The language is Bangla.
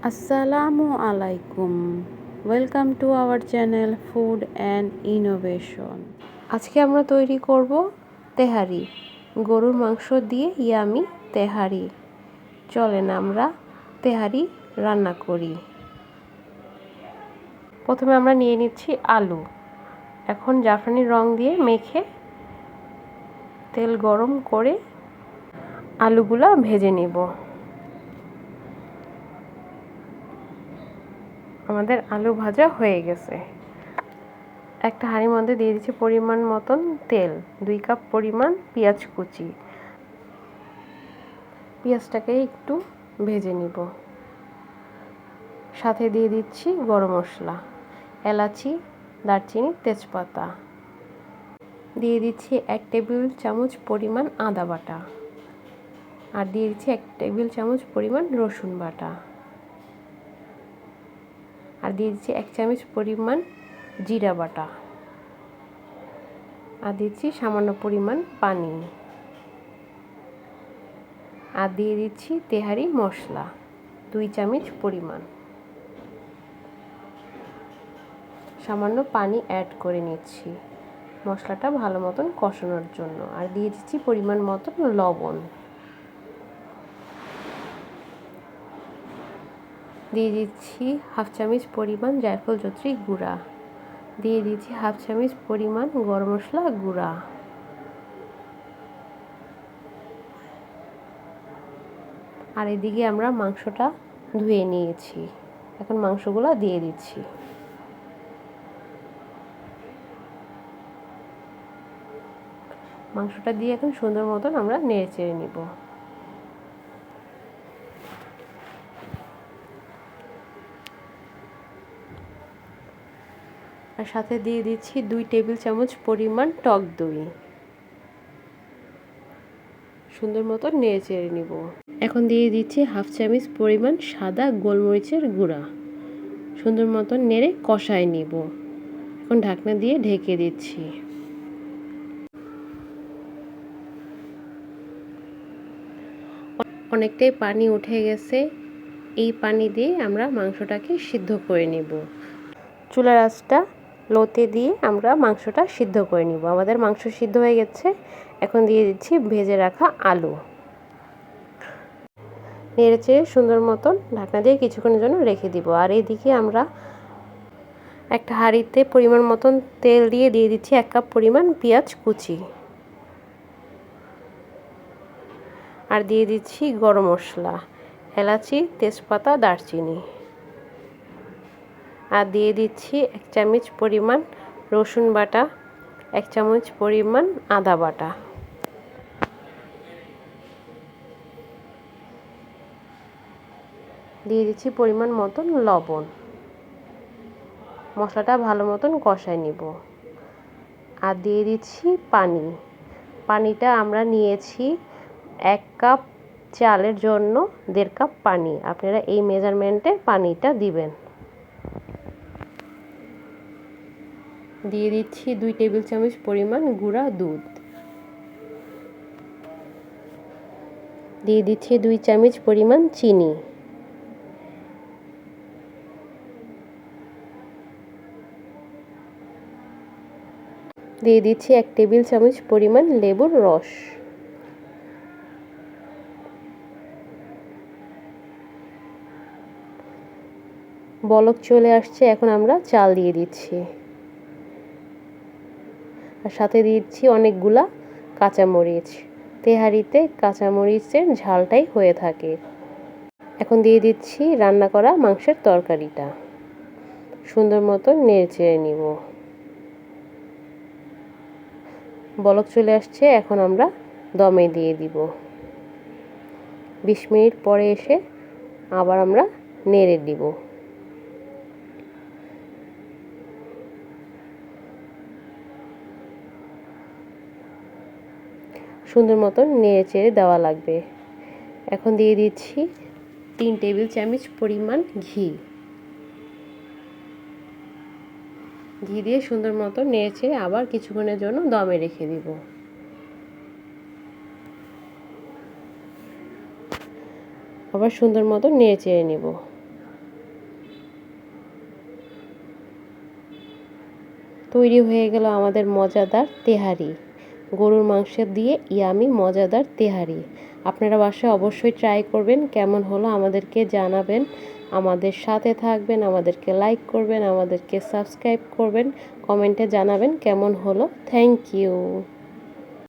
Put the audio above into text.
আসসালামু আলাইকুম। Welcome to our channel food and innovation. আজকে আমরা তৈরি করব তেহারি, গরুর মাংস দিয়ে ইয়ামি তেহারি। চলেন আমরা তেহারি রান্না করি। প্রথমে আমরা নিয়ে নিচ্ছি আলু। এখন জাফরানি রং দিয়ে মেখে তেল গরম করে আলুগুলা ভেজে নিব। আমাদের আলু ভাজা হয়ে গেছে। একটা হাঁড়ির মধ্যে দিয়ে দিচ্ছি পরিমাণ মতন তেল, 2 কাপ পরিমাণ পেঁয়াজ কুচি। পেঁয়াজটাকে একটু ভেজে নিব। সাথে দিয়ে দিচ্ছি গরম মশলা, এলাচি, দারচিনি, তেজপাতা। দিয়ে দিচ্ছি 1 টেবিল চামচ পরিমাণ আদা বাটা, আর দিয়ে দিচ্ছি 1 টেবিল চামচ পরিমাণ রসুন বাটা, আর দিয়ে দিচ্ছি 1 চামচ পরিমাণ জিরা বাটা, আর দিচ্ছি সামান্য পরিমাণ পানি, আর দিয়ে দিচ্ছি তেহারি মশলা 2 চামচ পরিমাণ। সামান্য পানি অ্যাড করে নিচ্ছি মশলাটা ভালো মতন কষানোর জন্য, আর দিয়ে দিচ্ছি পরিমাণ মতন লবণ। দিয়ে দিচ্ছি 1/2 চামচ পরিমাণ জায়ফল জয়ত্রী গুঁড়া, দিয়ে দিচ্ছি 1/2 চামচ পরিমাণ গরম মশলা গুঁড়া। আর এদিকে আমরা মাংসটা ধুয়ে নিয়েছি। এখন মাংসগুলো দিয়ে দিচ্ছি। মাংসটা দিয়ে এখন সুন্দর মতন আমরা নেড়ে চেড়ে নিব। আর সাথে দিয়ে দিচ্ছি 2 টেবিল চামচ পরিমাণ টক দই। সুন্দর মতো নেড়ে চেড়ে নিব। এখন দিয়ে দিচ্ছি 1/2 চামচ পরিমাণ সাদা গোলমরিচের গুঁড়া। সুন্দর মতো নেড়ে কষায় নিব। এখন ঢাকনা দিয়ে ঢেকে দিচ্ছি। অনেকটাই পানি উঠে গেছে। এই পানি দিয়ে আমরা মাংসটাকে সিদ্ধ করে নিব। চুলার আঁচটা লোতে দিয়ে আমরা মাংসটা সিদ্ধ করে নিব। আমাদের মাংস সিদ্ধ হয়ে গেছে। এখন দিয়ে দিচ্ছি ভেজে রাখা আলু। নেড়েচেড়ে সুন্দর মতন ঢাকনা দিয়ে কিছুক্ষণের জন্য রেখে দিব। আর এইদিকে আমরা একটা হাঁড়িতে পরিমাণ মতন তেল দিয়ে দিচ্ছি 1 কাপ পরিমাণ পেঁয়াজ কুচি, আর দিয়ে দিচ্ছি গরম মশলা, এলাচি, তেজপাতা, দারচিনি, আর দিয়ে দিচ্ছি 1 চামচ পরিমাণ রসুন বাটা, 1 চামচ পরিমাণ আদা বাটা। দিয়ে দিচ্ছি পরিমাণ মতন লবণ। মশলাটা ভালো মতন কষায় নিব। আর দিয়ে দিচ্ছি পানি। পানিটা আমরা নিয়েছি 1 কাপ চালের জন্য 1.5 কাপ পানি। আপনারা এই মেজারমেন্টে পানিটা দিবেন। দিয়ে দিচ্ছি 2 টেবিল চামচ পরিমাণ গুঁড়া দুধ। দিয়ে দিচ্ছি 2 চামচ পরিমাণ চিনি। দিয়ে দিচ্ছি 1 টেবিল চামচ পরিমাণ লেবুর রস। বলক চলে আসছে। এখন আমরা চাল দিয়ে দিচ্ছি, আর সাথে দিচ্ছি অনেকগুলা কাঁচামরিচ। তেহারিতে কাঁচামরিচের ঝালটাই হয়ে থাকে। এখন দিয়ে দিচ্ছি রান্না করা মাংসের তরকারিটা। সুন্দর মতো নেড়ে চেড়ে নিব। বলক চলে আসছে। এখন আমরা দমে দিয়ে দিব। 20 মিনিট পরে এসে আবার আমরা নেড়ে দিব। সুন্দর মতন নেড়ে চেড়ে দেওয়া লাগবে। এখন দিয়ে দিচ্ছি 3 টেবিল চামচ পরিমাণ ঘি। ঘি দিয়ে সুন্দর মতো নেড়ে চেড়ে আবার কিছুক্ষণের জন্য দমে রেখে দিব। আবার সুন্দর মতো নেড়ে চেড়ে নিব। তৈরি হয়ে গেল আমাদের মজাদার তেহারি, গরুর মাংস দিয়ে ইয়ামি মজাদার তেহারি। আপনারা বাসায় অবশ্যই ট্রাই করবেন, কেমন হলো আমাদেরকে জানাবেন, আমাদের সাথে থাকবেন, আমাদেরকে লাইক করবেন, আমাদেরকে সাবস্ক্রাইব করবেন, কমেন্টে জানাবেন কেমন হলো। Thank you.